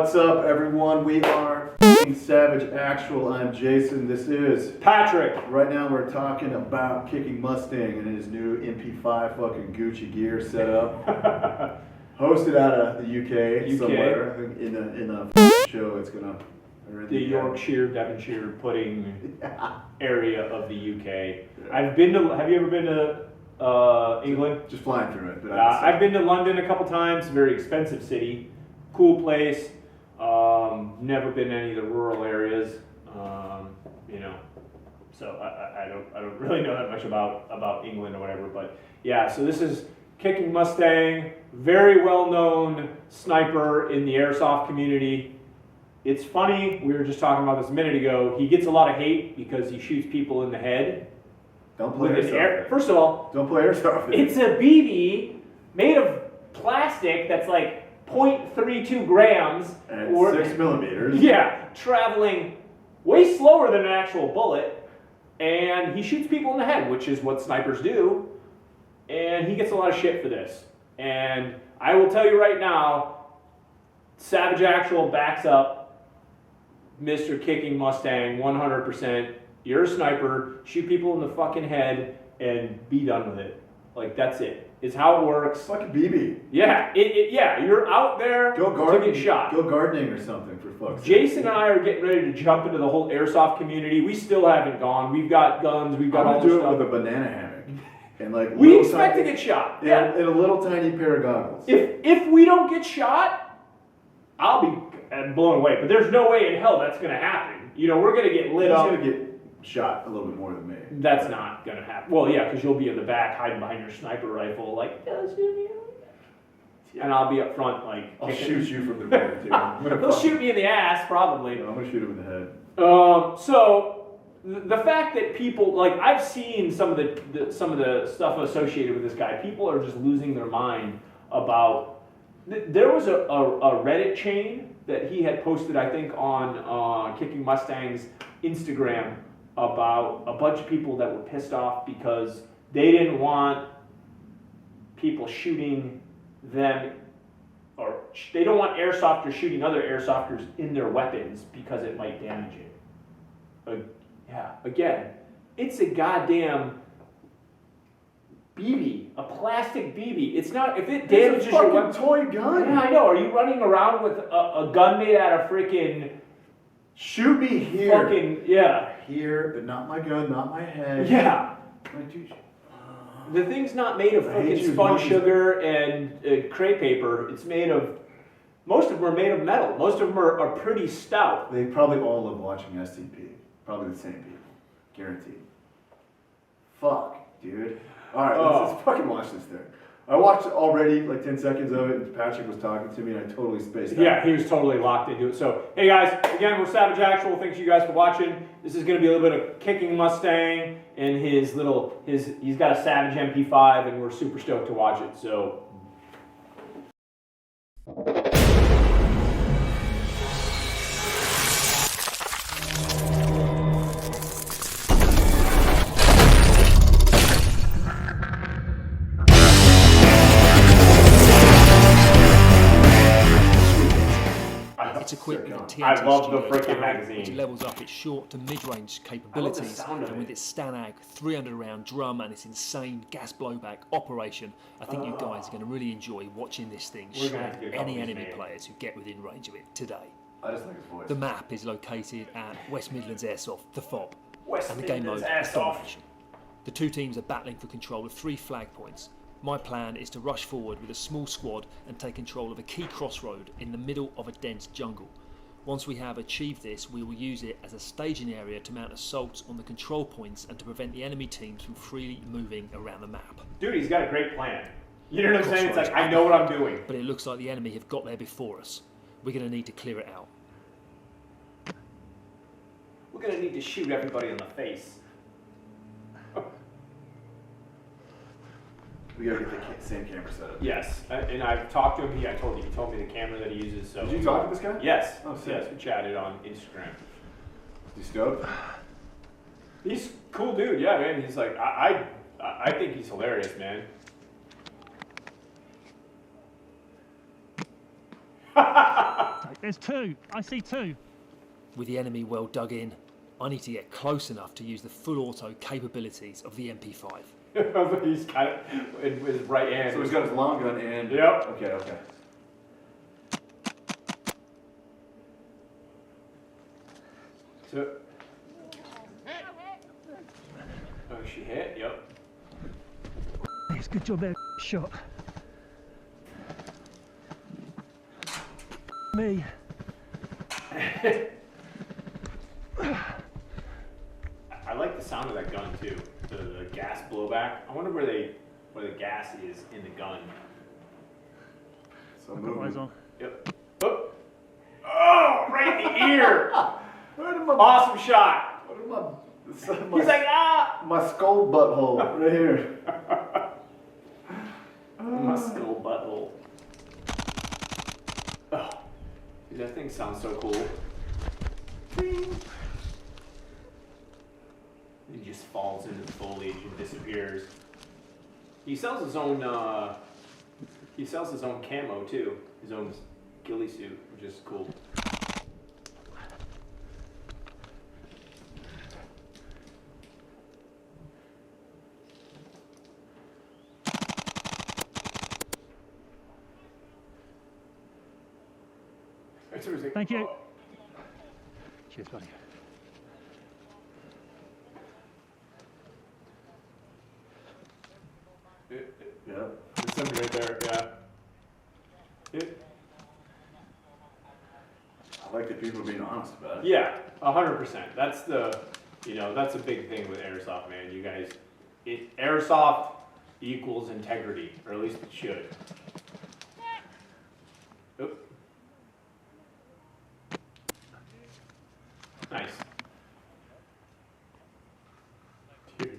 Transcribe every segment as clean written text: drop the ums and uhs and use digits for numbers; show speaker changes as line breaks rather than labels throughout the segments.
What's up, everyone? We are f***ing Savage Actual. I'm Jason. This is
Patrick.
Right now, we're talking about Kicking Mustang and his new MP5 fucking Gucci gear setup. Hosted out of the UK somewhere. I think in the show, it's gonna.
The Yorkshire, Devonshire pudding area of the UK. I've been to. Have you ever been to England?
Just flying through it. But
I've been to London a couple times. Very expensive city. Cool place. Never been to any of the rural areas. So I don't really know that much about England or whatever. But yeah, so this is Kicking Mustang, very well known sniper in the airsoft community. It's funny, we were just talking about this a minute ago. He gets a lot of hate because he shoots people in the head.
Don't play airsoft.
First of all,
don't play airsoft.
It's a BB made of plastic that's like 0.32 grams.
And 6 millimeters.
Yeah, traveling way slower than an actual bullet. And he shoots people in the head, which is what snipers do. And he gets a lot of shit for this. And I will tell you right now, Savage Actual backs up Mr. Kicking Mustang 100%. You're a sniper, shoot people in the fucking head, and be done with it. Like, that's it. It's how it works.
It's like a BB.
Yeah, yeah, you're out there to get shot.
Go gardening or something, for fuck's sake.
Jason and I are getting ready to jump into the whole airsoft community. We still haven't gone. We've got guns, we've got all this stuff.
I'm gonna do it with a banana hammock. And like
we expect to get shot.
Yeah. And a little tiny pair of goggles.
If we don't get shot, I'll be blown away. But there's no way in hell that's going to happen. You know, we're going to get lit up.
He's going to get shot a little bit more than me.
That's not going to happen. Well, yeah, because you'll be in the back hiding behind your sniper rifle like, and I'll be up front like...
I'll shoot you from the rear, too.
They'll shoot me in the ass, probably.
No, I'm going to shoot him in the head.
So... The fact that people, like, I've seen some of the stuff associated with this guy. People are just losing their mind about. There was a Reddit chain that he had posted, I think, on Kicking Mustang's Instagram about a bunch of people that were pissed off because they didn't want people shooting them, or they don't want airsofters shooting other airsofters in their weapons because it might damage it. Yeah, again, it's a goddamn BB, a plastic BB. It's not, if it damages your weapon.
It's a fucking toy gun.
Yeah, I know. Are you running around with a gun made out of freaking...
Shoot me here.
Fucking, yeah.
Here, but not my gun, not my head.
Yeah. The thing's not made of freaking spun sugar and crepe paper. It's made of... Most of them are made of metal. Most of them are pretty stout.
They probably all love watching SCP. Probably the same people. Guaranteed. Fuck, dude. Alright, let's fucking watch this thing. I watched already like 10 seconds of it and Patrick was talking to me and I totally spaced out.
Yeah, he was totally locked into it. So, hey guys, again, we're Savage Actual. Thanks you guys for watching. This is going to be a little bit of Kicking Mustang and he's got a Savage MP5 and we're super stoked to watch it. So...
It's equipped with a TNT
I love the
studio
freaking
barrel,
magazine.
which levels up its short to mid-range capabilities, and with its Stanag 300-round drum and its insane gas blowback operation, I think you guys are going to really enjoy watching this thing shred any enemy players who get within range of it today.
I just like his voice.
The map is located at West Midlands Airsoft, the FOB, and the game mode
Midlands
is Domination. The two teams are battling for control of 3 flag points. My plan is to rush forward with a small squad and take control of a key crossroad in the middle of a dense jungle. Once we have achieved this, we will use it as a staging area to mount assaults on the control points and to prevent the enemy teams from freely moving around the map.
Dude, he's got a great plan. You know what I'm saying? It's like, I know what I'm doing.
But it looks like the enemy have got there before us. We're going to need to clear it out.
We're going to need to shoot everybody in the face.
We gotta get the same camera set up.
Yes, and I've talked to him. He told me the camera that he uses. So.
Did you talk to this guy?
Yes.
Oh, sick.
Yes, we chatted on Instagram.
You stoked?
He's a cool dude. Yeah, man. He's like, I think he's hilarious, man.
there's two. I see two.
With the enemy well dug in, I need to get close enough to use the full auto capabilities of the MP5.
He's got it with his right hand.
So he's got his long gun and...
Yep.
Okay, okay.
So, oh, she hit? Yep.
Yes, good job there. Shot. Me.
I like the sound of that gun too. The gas blowback. I wonder where the gas is in the gun.
So
I've got eyes on.
Yep. Oh, right in the ear.
Where did my...
Awesome shot.
What did my...
He's like, ah.
My skull butthole, right here.
My skull butthole. Oh, dude, that thing sounds so cool. He just falls into the foliage and disappears. He sells his own. He sells his own camo too. His own ghillie suit, which is cool.
Thank you. Cheers, buddy.
Yeah.
There's something right there. Yeah.
I like that people are being honest about it.
Yeah, 100%. That's the, that's a big thing with airsoft, man. You guys, airsoft equals integrity, or at least it should. Oop. Nice. Dude.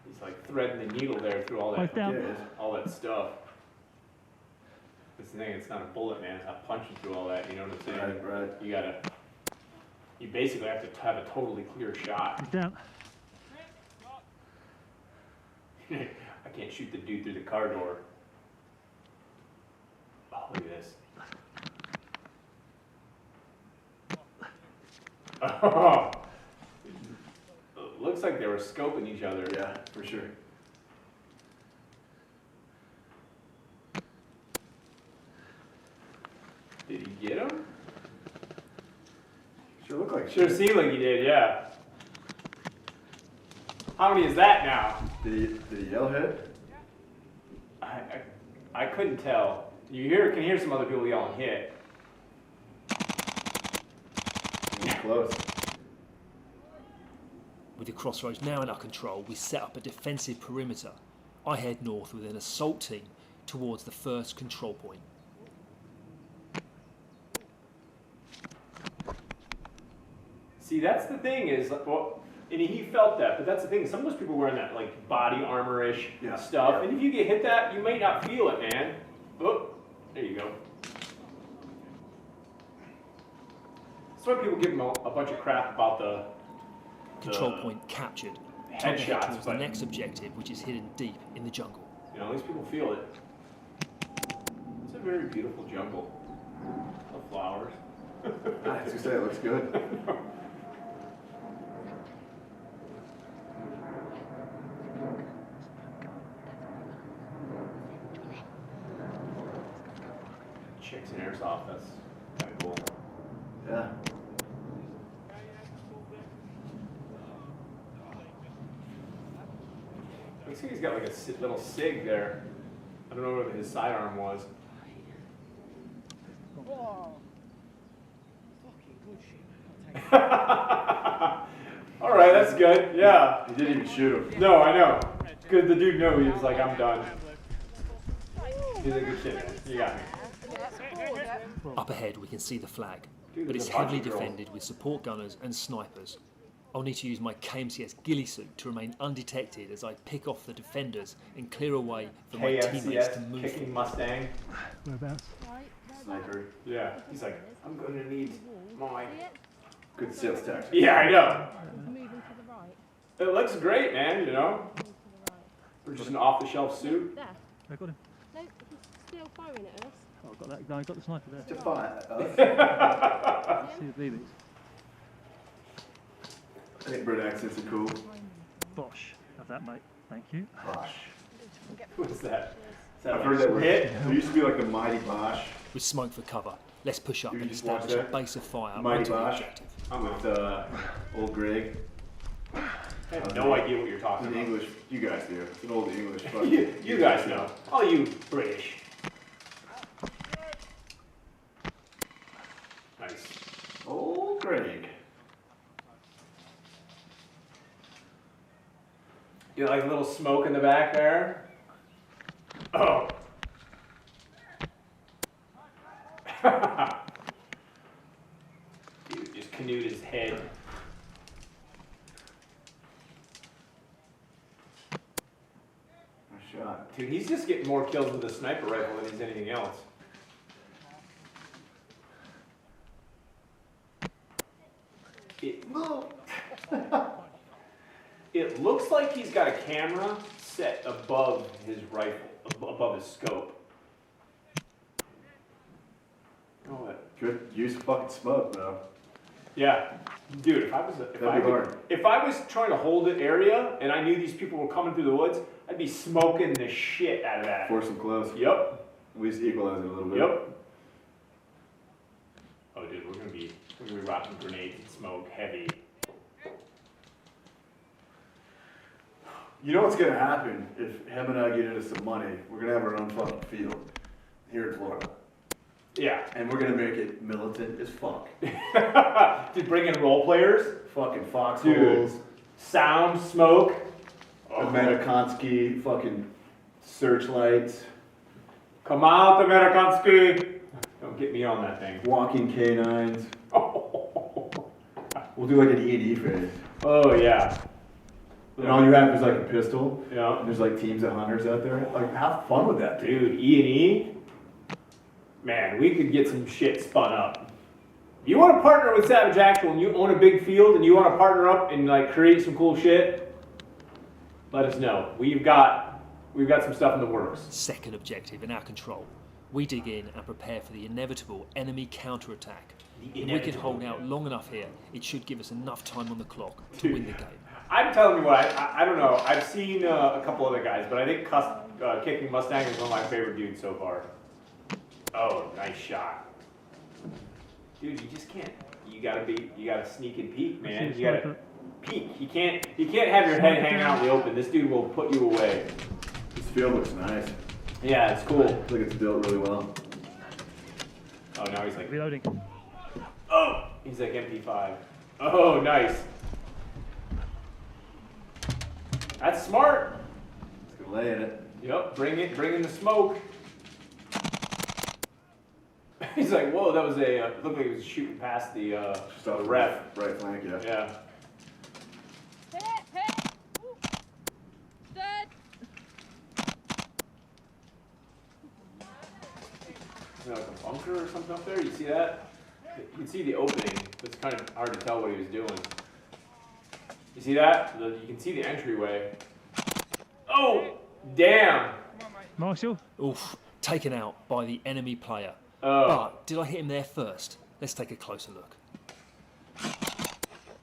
He's like threading the needle there through all that,
Both down.
all that stuff. This thing, it's not a bullet, man. It's not punching through all that. You know what I'm saying?
Right.
You basically have to have a totally clear shot.
He's down.
I can't shoot the dude through the car door. Oh, look at this. Oh, looks like they were scoping each other.
Yeah, for sure.
Did he get him?
Sure looked like
Sure seemed like he did, yeah. How many is that now?
Did he yell hit?
I couldn't tell. You can hear some other people yelling hit.
He was close.
With the crossroads now in our control, we set up a defensive perimeter. I head north with an assault team towards the first control point.
See, that's the thing is, well, and he felt that, but that's the thing. Some of those people wearing that like body armor-ish stuff, and if you get hit that, you might not feel it, man. Oh, there you go. That's why people give him a bunch of crap about the
Control point captured. Time to head
headshots,
towards the
but
next objective, which is hidden deep in the jungle.
at least people feel it. It's a very beautiful jungle of flowers.
I was gonna say, it looks good.
Chicks in airsoft, that's kind of cool.
Yeah.
Looks like he's got like a little SIG there. I don't know what his sidearm was.
Whoa. Fucking good shit.
All right, that's good. Yeah.
He didn't even shoot him.
No, I know. Because the dude knew he was like, I'm done. He's a good shit, man. You got me.
Up ahead we can see the flag,
Dude,
but
there's
it's
a bunch
heavily
of girls.
defended with support gunners and snipers. I'll need to use my KMCS ghillie suit to remain undetected as I pick off the defenders and clear a way for my teammates to
KFCS,
move
kicking
forward.
Mustang.
Whereabouts?
Sniper.
Yeah. He's like, I'm going to need my...
Good sales tactic.
Yeah, I know.
Moving to the right.
It looks great, man, you know?
Moving to the right.
For just an off-the-shelf suit.
There.
I got him.
No, he's still still firing at us?
Oh, I've got that. No, I've got the sniper there.
Just fine.
See the BBs.
I think Brit accents are cool.
Bosh. Have that, mate. Thank you.
Bosh.
What's that?
I've heard that word. There used to be like the Mighty Bosch
With smoke for cover, let's push up
You
and
just watch
establish a
that?
base of fire
Mighty
onto the
Bosch.
objective.
with old Greg.
I have no idea what you're talking
It's an
about.
English, you guys do. It's an old English.
You guys know. All you British. Nice.
Old Greg.
You like a little smoke in the back there? Oh. Dude just canoed his head.
Nice shot.
Dude, he's just getting more kills with a sniper rifle than he's anything else. It looks like he's got a camera set above his rifle, above his scope. Oh, what?
Good use of fucking smoke, though.
Yeah, dude. If I was trying to hold an area and I knew these people were coming through the woods, I'd be smoking the shit out of that.
Force them close.
Yep.
We just equalize it a little bit.
Yep. Oh, dude, we're gonna be rocking grenades and smoke heavy.
You know what's gonna happen if him and I get into some money? We're gonna have our own fucking field here in Florida.
Yeah.
And we're gonna make it militant as fuck.
Dude, bring in role players,
Fucking foxholes,
sound, smoke.
a Medikonsky, fucking searchlights,
Come out, Amerikanski. Don't get me on that thing.
walking canines. We'll do like an E&E phase.
Oh, yeah.
And all you have is like a pistol.
Yeah.
And there's like teams of hunters out there. Like, have fun with that, dude.
Dude, E&E? Man, we could get some shit spun up. You want to partner with Savage Actual and you own a big field and you want to partner up and like create some cool shit? Let us know. We've got some stuff in the works.
Second objective in our control. We dig in and prepare for the inevitable enemy counterattack. If we can hold out long enough here, it should give us enough time on the clock to win the game.
I'm telling you what, I don't know. I've seen a couple other guys, but I think Kicking Mustang is one of my favorite dudes so far. Oh, nice shot. Dude, you just can't. You gotta sneak and peek, man. You gotta peek. You can't have your head hanging out in the open. This dude will put you away.
This field looks nice.
Yeah, it's cool.
Looks like it's built really well.
Oh, now he's like,
Reloading.
oh, he's like MP5. Oh, nice. That's smart.
Let's go lay in it.
Yep, bring in the smoke. He's like, whoa, that was looked like he was shooting past the
Just off the
ref.
right flank, yeah.
Yeah.
Hit! Ooh. Dead!
Is there like a bunker or something up there? You see that? You can see the opening, but it's kind of hard to tell what he was doing. You see that? You can see the entryway. Oh, damn!
Marshall?
Oof, taken out by the enemy player.
Oh,
But did I hit him there first? Let's take a closer look.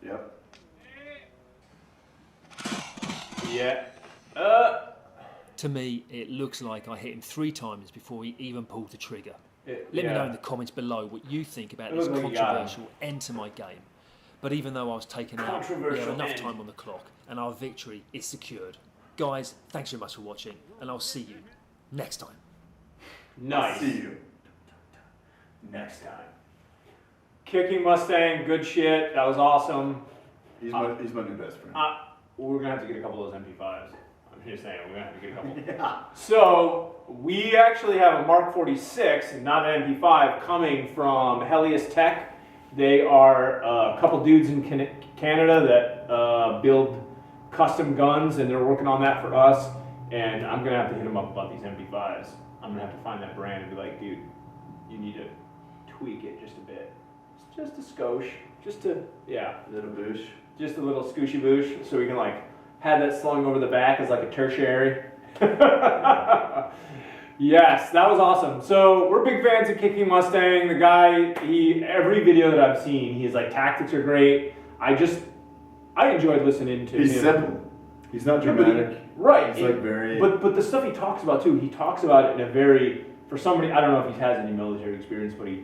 Yep.
yeah.
To me, it looks like I hit him 3 times before he even pulled the trigger. Let me
Yeah.
know in the comments below what you think about
It
this
looked like you got him.
controversial end to my game. But even though I was taken out, we have
Controversial
enough
end.
time on the clock and our victory is secured. Guys, thanks very much for watching and I'll see you next time.
Nice.
See you.
Next time. Kicking Mustang, good shit. That was awesome.
He's my new best friend.
We're gonna have to get a couple of those MP5s. I'm just saying, we're gonna have to get a couple.
Yeah.
So we actually have a Mark 46, not an MP5, coming from Helios Tech. They are a couple dudes in Canada that build custom guns, and they're working on that for us. And I'm gonna have to hit them up about these MP5s. I'm gonna have to find that brand and be like, dude, you need to tweak it just a bit, just a skosh, just a
Little boosh.
just a little scooshy boosh, so we can like have that slung over the back as like a tertiary. Yes, that was awesome. So we're big fans of Kicking Mustang. The guy, every video that I've seen, he's like, tactics are great. I enjoyed listening to him.
He's simple. He's not
Yeah, but he-
dramatic.
right.
He's like very.
But the stuff he talks about too, he talks about it in a very, for somebody, I don't know if he has any military experience, but he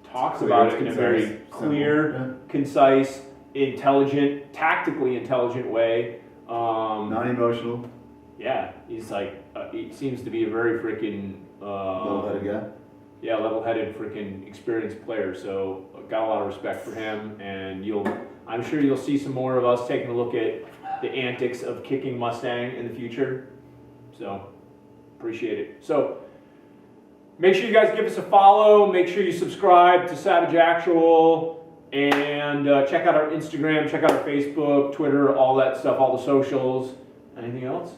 talks
Clear,
about
it's
it in a
concise,
very
simple.
clear,
Yeah.
concise, intelligent, tactically intelligent way.
Non-emotional.
Yeah, he's like, he seems to be a very freaking,
Level-headed guy.
yeah, level-headed, freaking experienced player. So got a lot of respect for him, and I'm sure you'll see some more of us taking a look at the antics of Kicking Mustang in the future. So appreciate it. So make sure you guys give us a follow. Make sure you subscribe to Savage Actual, and check out our Instagram, check out our Facebook, Twitter, all that stuff, all the socials. Anything else?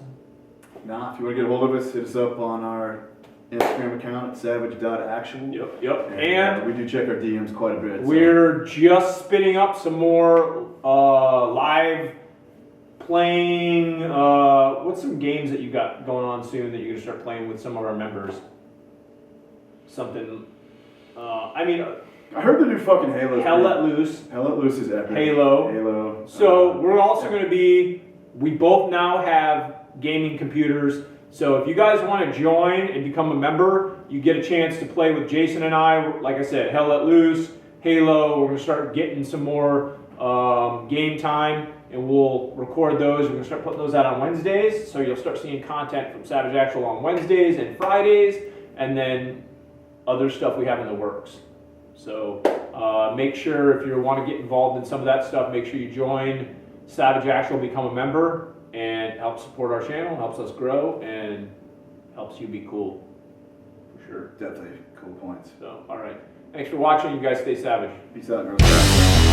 Nah, if you want to get a hold of us, hit us up on our Instagram account at savage.actual.
Yep.
And we do check our DMs quite a bit.
We're just spinning up some more live playing. What's some games that you got going on soon that you're gonna start playing with some of our members? Something.
I heard the new fucking Halo.
Hell Let Loose.
Hell Let Loose is epic.
Halo. So we're also gonna be. We both now have gaming computers. So if you guys want to join and become a member, you get a chance to play with Jason and I. Like I said, Hell Let Loose, Halo. We're gonna start getting some more game time, and we'll record those. We're gonna start putting those out on Wednesdays. So you'll start seeing content from Savage Actual on Wednesdays and Fridays, and then other stuff we have in the works. So make sure if you want to get involved in some of that stuff, make sure you join Savage Actual, become a member, and help support our channel, helps us grow, and helps you be cool, for sure.
Definitely cool points.
So, all right. Thanks for watching. You guys stay savage.
Peace out, girls.